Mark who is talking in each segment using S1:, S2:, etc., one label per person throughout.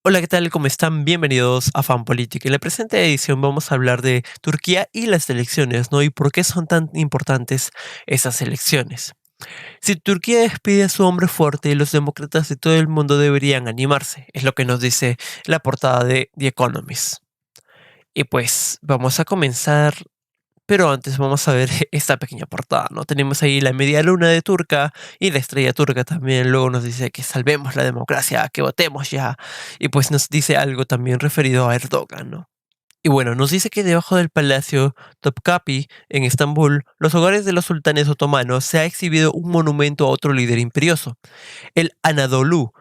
S1: Hola, ¿qué tal? ¿Cómo están? Bienvenidos a Fan Política. En la presente edición vamos a hablar de Turquía y las elecciones, ¿no? Y por qué son tan importantes esas elecciones. Si Turquía despide a su hombre fuerte, los demócratas de todo el mundo deberían animarse, es lo que nos dice la portada de The Economist. Y pues vamos a comenzar, pero antes vamos a ver esta pequeña portada, ¿no? Tenemos ahí la media luna de Turca y la estrella turca también. Luego nos dice que salvemos la democracia, que votemos ya. Y pues nos dice algo también referido a Erdogan, ¿no? Y bueno, nos dice que debajo del palacio Topkapi, en Estambul, los hogares de los sultanes otomanos, se ha exhibido un monumento a otro líder imperioso, el Anadolu,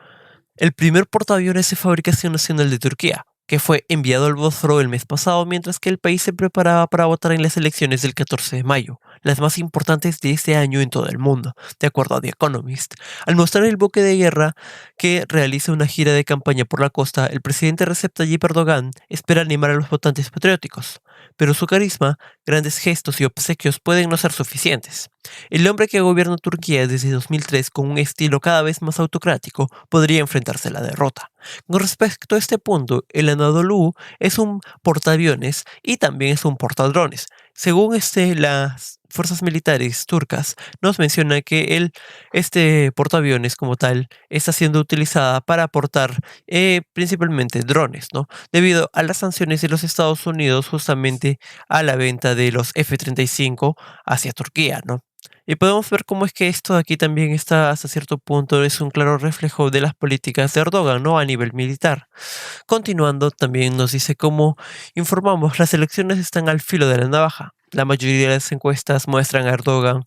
S1: el primer portaaviones de fabricación nacional de Turquía, que fue enviado al Bósforo el mes pasado mientras que el país se preparaba para votar en las elecciones del 14 de mayo, las más importantes de este año en todo el mundo, de acuerdo a The Economist. Al mostrar el buque de guerra que realiza una gira de campaña por la costa, el presidente Recep Tayyip Erdogan espera animar a los votantes patrióticos, pero su carisma, grandes gestos y obsequios pueden no ser suficientes. El hombre que gobierna Turquía desde 2003 con un estilo cada vez más autocrático podría enfrentarse a la derrota. Con respecto a este punto, el Anadolu es un portaaviones y también es un portadrones. Según las fuerzas militares turcas nos menciona que este portaaviones como tal está siendo utilizada para aportar principalmente drones, ¿no? Debido a las sanciones de los Estados Unidos justamente a la venta de los F-35 hacia Turquía, ¿no? Y podemos ver cómo es que esto de aquí también está hasta cierto punto, es un claro reflejo de las políticas de Erdogan, ¿no? A nivel militar. Continuando, también nos dice cómo informamos, las elecciones están al filo de la navaja. La mayoría de las encuestas muestran a Erdogan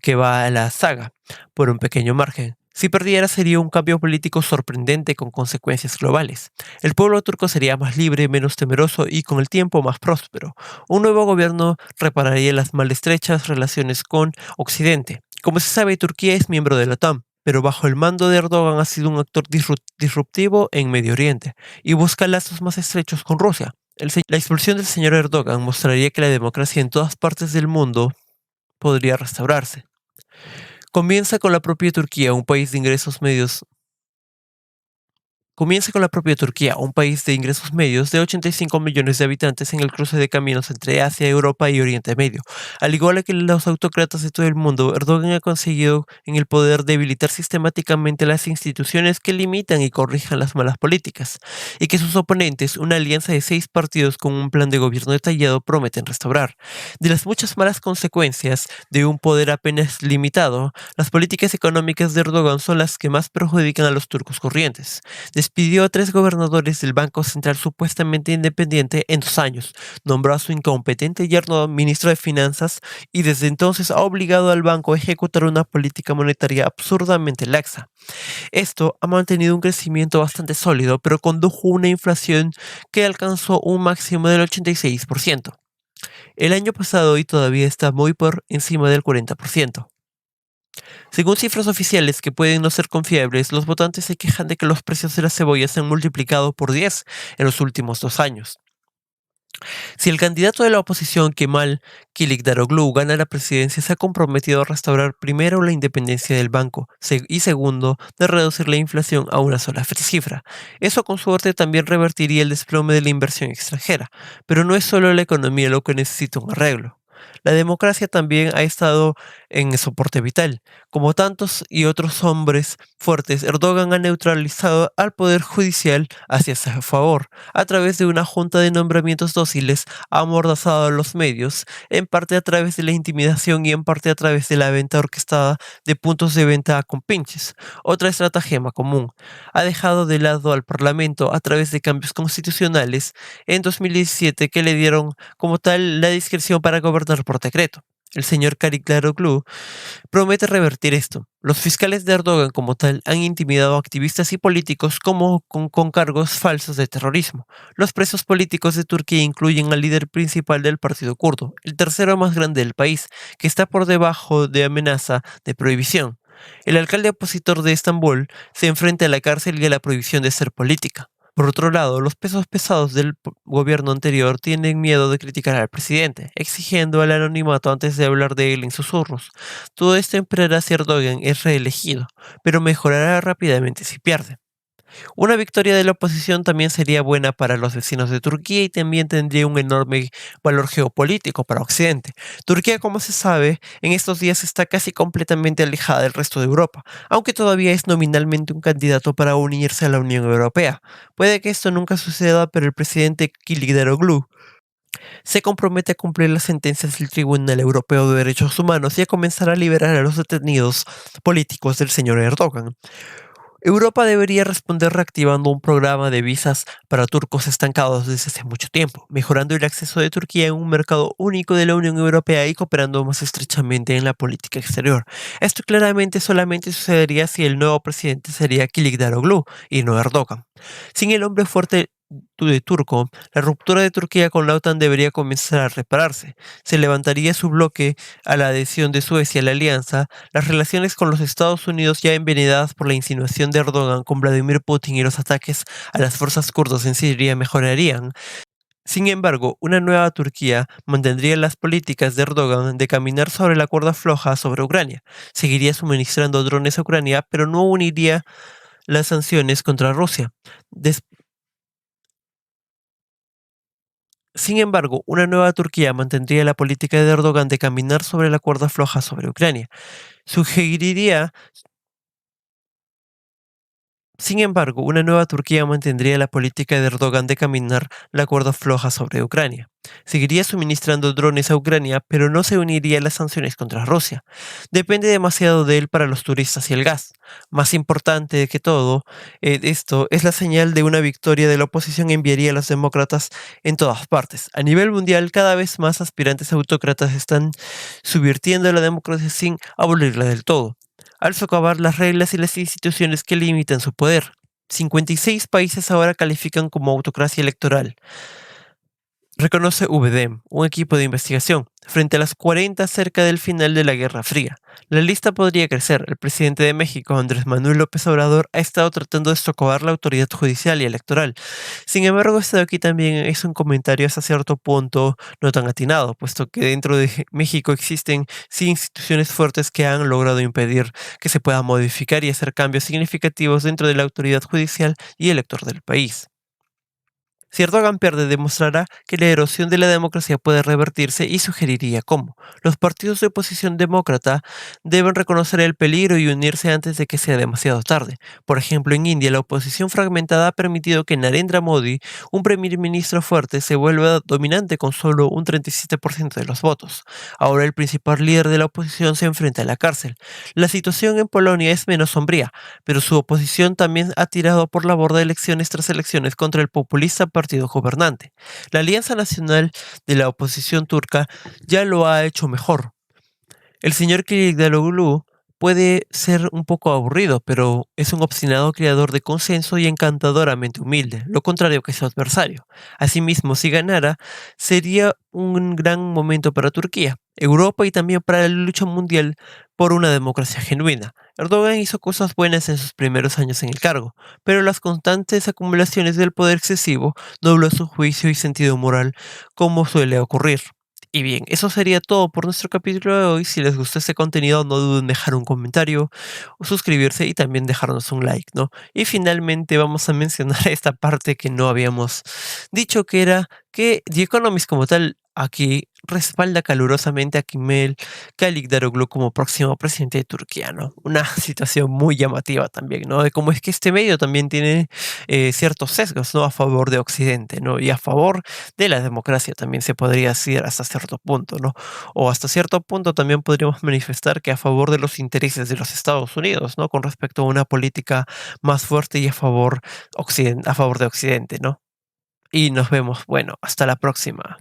S1: que va a la saga por un pequeño margen. Si perdiera sería un cambio político sorprendente con consecuencias globales. El pueblo turco sería más libre, menos temeroso y con el tiempo más próspero. Un nuevo gobierno repararía las maltrechas relaciones con Occidente. Como se sabe, Turquía es miembro de la OTAN, pero bajo el mando de Erdogan ha sido un actor disruptivo en Medio Oriente y busca lazos más estrechos con Rusia. La expulsión del señor Erdogan mostraría que la democracia en todas partes del mundo podría restaurarse. Comienza con la propia Turquía, un país de ingresos medios Comienza con la propia Turquía, un país de ingresos medios de 85 millones de habitantes en el cruce de caminos entre Asia, Europa y Oriente Medio. Al igual que los autócratas de todo el mundo, Erdogan ha conseguido en el poder debilitar sistemáticamente las instituciones que limitan y corrijan las malas políticas, y que sus oponentes, una alianza de 6 partidos con un plan de gobierno detallado, prometen restaurar. De las muchas malas consecuencias de un poder apenas limitado, las políticas económicas de Erdogan son las que más perjudican a los turcos corrientes. Despidió a 3 gobernadores del Banco Central supuestamente independiente en 2 años, nombró a su incompetente yerno ministro de Finanzas y desde entonces ha obligado al banco a ejecutar una política monetaria absurdamente laxa. Esto ha mantenido un crecimiento bastante sólido, pero condujo a una inflación que alcanzó un máximo del 86%. El año pasado y todavía está muy por encima del 40%. Según cifras oficiales que pueden no ser confiables, los votantes se quejan de que los precios de la cebolla se han multiplicado por 10 en los últimos 2 años. Si el candidato de la oposición, Kemal Kılıçdaroğlu, gana la presidencia, se ha comprometido a restaurar primero la independencia del banco y segundo, de reducir la inflación a una sola cifra. Eso con suerte también revertiría el desplome de la inversión extranjera, pero no es solo la economía lo que necesita un arreglo. La democracia también ha estado en soporte vital. Como tantos y otros hombres fuertes, Erdogan ha neutralizado al poder judicial hacia su favor. A través de una junta de nombramientos dóciles, ha amordazado a los medios, en parte a través de la intimidación y en parte a través de la venta orquestada de puntos de venta a compinches. Otra estratagema común. Ha dejado de lado al Parlamento a través de cambios constitucionales en 2017 que le dieron como tal la discreción para gobernar por decreto. El señor Kılıçdaroğlu promete revertir esto. Los fiscales de Erdogan como tal han intimidado a activistas y políticos como con cargos falsos de terrorismo. Los presos políticos de Turquía incluyen al líder principal del partido kurdo, el tercero más grande del país, que está por debajo de amenaza de prohibición. El alcalde opositor de Estambul se enfrenta a la cárcel y a la prohibición de hacer política. Por otro lado, los pesos pesados del gobierno anterior tienen miedo de criticar al presidente, exigiendo el anonimato antes de hablar de él en susurros. Todo esto empeorará si Erdogan es reelegido, pero mejorará rápidamente si pierde. Una victoria de la oposición también sería buena para los vecinos de Turquía y también tendría un enorme valor geopolítico para Occidente. Turquía, como se sabe, en estos días está casi completamente alejada del resto de Europa, aunque todavía es nominalmente un candidato para unirse a la Unión Europea. Puede que esto nunca suceda, pero el presidente Kılıçdaroğlu se compromete a cumplir las sentencias del Tribunal Europeo de Derechos Humanos y a comenzar a liberar a los detenidos políticos del señor Erdogan. Europa debería responder reactivando un programa de visas para turcos estancados desde hace mucho tiempo, mejorando el acceso de Turquía en un mercado único de la Unión Europea y cooperando más estrechamente en la política exterior. Esto claramente solamente sucedería si el nuevo presidente sería Kılıçdaroğlu y no Erdogan. Sin el hombre fuerte de Turco, la ruptura de Turquía con la OTAN debería comenzar a repararse. Se levantaría su bloque a la adhesión de Suecia a la alianza. Las relaciones con los Estados Unidos, ya envenenadas por la insinuación de Erdogan con Vladimir Putin y los ataques a las fuerzas kurdas en Siria, mejorarían. Sin embargo, una nueva Turquía mantendría las políticas de Erdogan de caminar sobre la cuerda floja sobre Ucrania. Seguiría suministrando drones a Ucrania, pero no uniría las sanciones contra Rusia. Sin embargo, una nueva Turquía mantendría la política de Erdogan de caminar sobre la cuerda floja sobre Ucrania. Sugeriría Sin embargo, una nueva Turquía mantendría la política de Erdogan de caminar la cuerda floja sobre Ucrania. Seguiría suministrando drones a Ucrania, pero no se uniría a las sanciones contra Rusia. Depende demasiado de él para los turistas y el gas. Más importante que todo, esto es la señal de una victoria de la oposición enviaría a los demócratas en todas partes. A nivel mundial, cada vez más aspirantes autócratas están subvirtiendo la democracia sin abolirla del todo al socavar las reglas y las instituciones que limitan su poder. 56 países ahora califican como autocracia electoral. Reconoce VDEM, un equipo de investigación, frente a las 40 cerca del final de la Guerra Fría. La lista podría crecer. El presidente de México, Andrés Manuel López Obrador, ha estado tratando de socavar la autoridad judicial y electoral. Sin embargo, esto de aquí también es un comentario hasta cierto punto no tan atinado, puesto que dentro de México existen sí instituciones fuertes que han logrado impedir que se pueda modificar y hacer cambios significativos dentro de la autoridad judicial y electoral del país. Si Erdogan pierde, demostrará que la erosión de la democracia puede revertirse y sugeriría cómo. Los partidos de oposición demócrata deben reconocer el peligro y unirse antes de que sea demasiado tarde. Por ejemplo, en India, la oposición fragmentada ha permitido que Narendra Modi, un primer ministro fuerte, se vuelva dominante con solo un 37% de los votos. Ahora el principal líder de la oposición se enfrenta a la cárcel. La situación en Polonia es menos sombría, pero su oposición también ha tirado por la borda elecciones tras elecciones contra el populista partido gobernante. La Alianza Nacional de la Oposición Turca ya lo ha hecho mejor. El señor Kılıçdaroğlu puede ser un poco aburrido, pero es un obstinado creador de consenso y encantadoramente humilde, lo contrario que su adversario. Asimismo, si ganara, sería un gran momento para Turquía, Europa y también para la lucha mundial por una democracia genuina. Erdogan hizo cosas buenas en sus primeros años en el cargo, pero las constantes acumulaciones del poder excesivo dobló su juicio y sentido moral, como suele ocurrir. Y bien, eso sería todo por nuestro capítulo de hoy. Si les gustó este contenido, no duden en dejar un comentario, o suscribirse y también dejarnos un like, ¿no? Y finalmente vamos a mencionar esta parte que no habíamos dicho, que era que The Economist como tal aquí respalda calurosamente a Kemal Kılıçdaroğlu como próximo presidente de Turquía, ¿no? Una situación muy llamativa también, ¿no? De cómo es que este medio también tiene ciertos sesgos, ¿no? A favor de Occidente, ¿no? Y a favor de la democracia también se podría decir hasta cierto punto, ¿no? O hasta cierto punto también podríamos manifestar que a favor de los intereses de los Estados Unidos, ¿no? Con respecto a una política más fuerte y a favor de Occidente, ¿no? Y nos vemos, bueno, hasta la próxima.